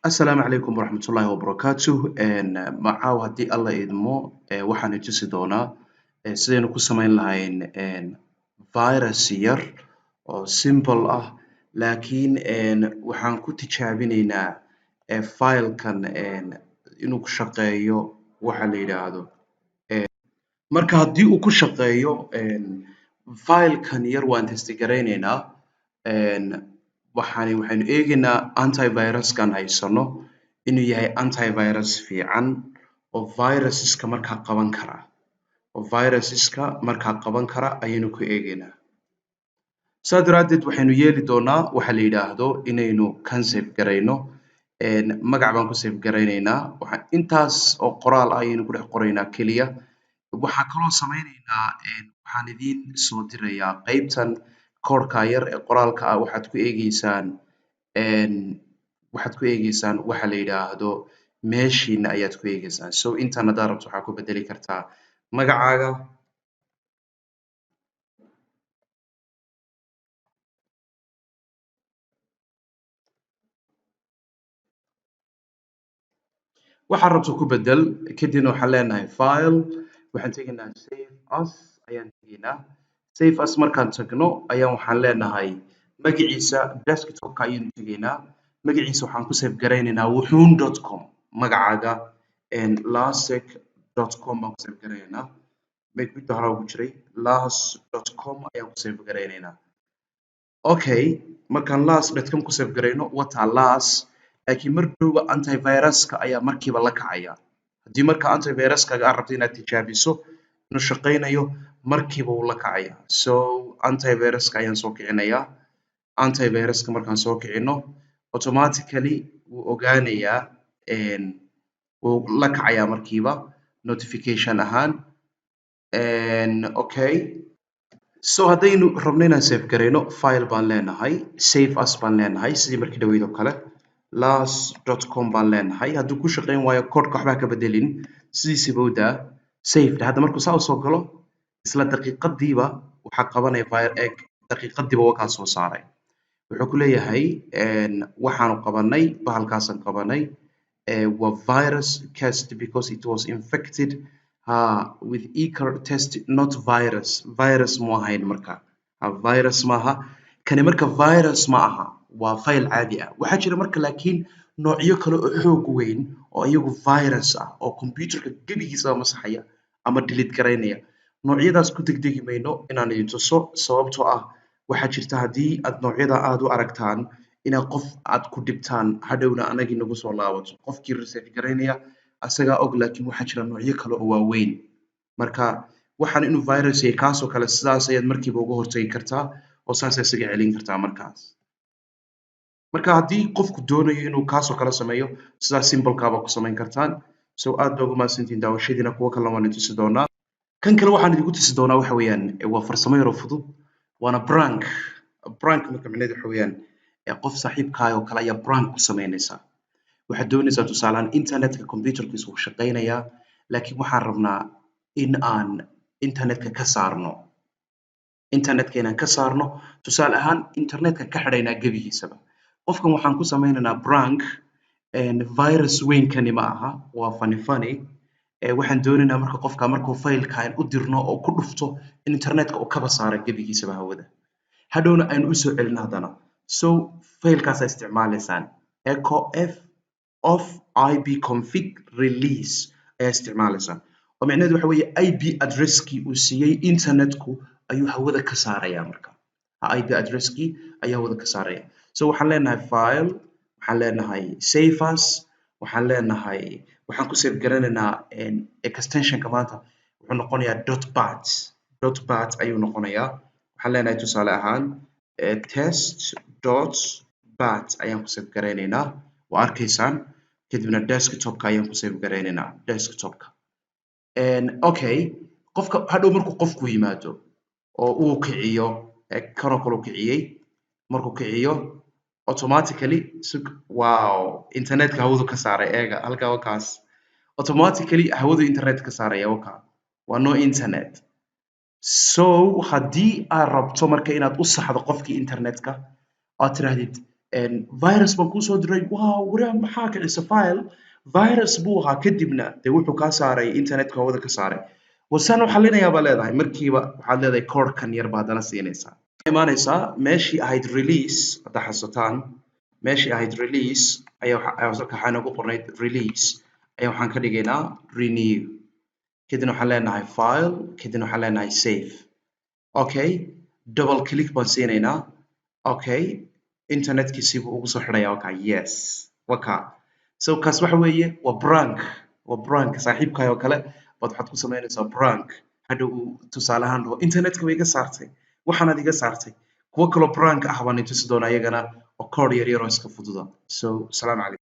Asalaamu calaykum waraxmatullaahi wabarakaatuh. Macaaw haddii alla idmo waxaan tusi doonaa sidaynu ku samayn lahayn virus yar oo simple ah laakiin waxaan ku tijaabineynaa filekan inuu ku shaqeeyo waxa la yidhaahdo marka haddii uu ku shaqeeyo filekan yar waan testigarayneynaa waxaynu eegaynaa antiviruskan haysano inuu yahay antivirus fiican oo viruseska markaa qaban kara ayaynu ku eegaynaa saa daraaddeed waxaynu yeeli doonaa waxa la yidhaahdo inaynu kan save garayno magac baan ku save garayneynaa intaas oo qoraal ah ayaynu ku dhex qoraynaa keliya waxaa kaloo samayneynaa waxaan idiin soo dirayaa qaybtan koodhka yar ee qoraalka ah waxaad ku eegeysaan waxa la yidhaahdo meeshiina ayaad ku eegeysaan so intan haddaad rabto waxaa ku bedeli kartaa magacaaga waxaad rabto ku bedel kadibna waxaan leenahay file waxaan tegaynaa save as ayaan tegaynaa save as markaan tagno ayaan waxaan leenahay magaciisa desktopka ayaynu tegaynaa magaciisa waxaan ku save garaynaynaa wuxuun.com magacaaga lasec.com baan ku save garaynaynaa midda hore ugu jiray las.com ayaan ku save garaynaynaa okay markaan las.com ku save garayno wataa las laakiin mar dhowba antiviruska ayaa markiiba la kacaya haddii marka antiviruskaga aad rabto inaad tijaabiso inuu shaqaynayo markiiba wuu la kacaya so antiviruska ayaan soo kicinayaa antiviruska markaan soo kicino automatically wuu ogaanayaa wuu la kacayaa markiiba notification ahaan okay so haddaynu rabno inaan save garayno file baan leenahay save as baan leenahay sidii markii dhaweyd oo kale las.com baan leenahay hadduu ku shaqayn waayo koodhka waxbaa ka bedelin sidiisiba u daa saved hadda markuu saa usoo galo isla daqiiqadiiba waxaa qabanaya fire egg daqiiqadiiba waa kaa soo saaray wuxuu ku leeyahay waxaanu qabanay bahalkaasaan qabanay waa virus test because it was infected with eager test not virus mu ahayn marka virus maaha kani marka virus ma aha waa file caadi ah waxaa jira marka laakiin noocyo kale oo xoog weyn oo iyagu virus ah oo computerka gebigiisa masaxaya ama delete garaynaya noocyadaas ku degdegi mayno inaan idin tuso sababtoo ah waxaa jirta haddii aad noocyada aad u aragtaan inaad qof aad ku dhibtaan hadhowna anagii nagu soo laabato qofkii research garaynaya asagaa og laakiin waxaa jira noocyo kale oo waaweyn marka waxaan inuu virus yahay kaasoo kale sidaas ayaad markiiba uga hortagi kartaa oo saas isaga celin kartaa markaas marka haddii qofku doonayo inuu kaasoo kale sameeyo sidaas simbolkaaba ku samayn kartaan so aad baa ugu mahadsantihiin daawashadiina kuwo kalena waan idin tusi doonaa kan kale waxaan idinku tusi doonaa waxa weeyaan waa farsamo yar oo fudud waana prank marka micnaheedu waxa weeyaan qof saaxiibkaaga oo kale ayaa prank ku samaynaysaa waxaad doonaysaa tusaalaan internetka computerkiisa uu shaqaynayaa laakiin waxaan rabnaa in aan internetka ka saarno inaan ka saarno tusaale ahaan internetka ka xidhaynaa gebigiisaba qofkan waxaan ku samaynaynaa prank virus weynkani ma aha waa funny waxaan doonaynaa marka qofka markuu faylkaan u dirno oo ku dhufto in internetka uu kaba saaro gebigiisaba hawada hadhowna aynu usoo celin haddana so faylkaasaa isticmaalaysaan echo f of ib config release ayaa isticmaalaysaan oo micnaheedu waxa weeye ib addresskii uu siiyey internetku ayuu hawada ka saaraya marka ib addresskii ayaa hawada ka saaraya so waxaan leenahay file waxaan leenahay save as waxaan leenahay waxaan ku save garanaynaa extensionka maanta wuxuu noqonayaa dot ayuu noqonayaa waxaan leenahay tusaale ahaan test.bat ayaan ku save garaynaynaa waa arkaysaan kadibna desktopka ayaan ku save garaynaynaa desktopka okay qofka hadhow markuu qofku yimaado oo uu kiciyo kanoo kale u kiciyey markuu kiciyo automatically wow internetka hawadu ka saaray eega halkaa wakaas automatically hawadu internet ka saaraya wakaa waa no internet so haddii aad rabto marka inaad u saxdo qofkii internetka aad tiraahdid virus baan kusoo diray wow waraa maxaa kicisa file virus buu ahaa kadibna dee wuxuu kaa saaray internetka hawada ka saaray wasaan u xalinayaa baa leedahay markiiba waxaad leedahay koodhkan yar baa haddana siinaysaa imaanaysaa meeshii ahayd release hadda xasuutaan meeshii ahayd release ayaa waxaa noogu qornayd release ayaa waxaan ka dhigaynaa renew kadibna waxaan leenahay file kadibna waxaan leenahay save okay double click baan siinaynaa okay internetkiisii buu ugu soo xidhayaa okay yes waka so kaas waxa weeye waa prank saaxiibkaay oo kale baad waxaad ku samaynaysaa prank hadhow tusaale ahaan dhaho internetka way iga saartay waxaanaad iga saartay kuwo kaloo prank ah baan i tusi doonaa iyagana oo koodh yar yar oo iska fududa so salaam calaykum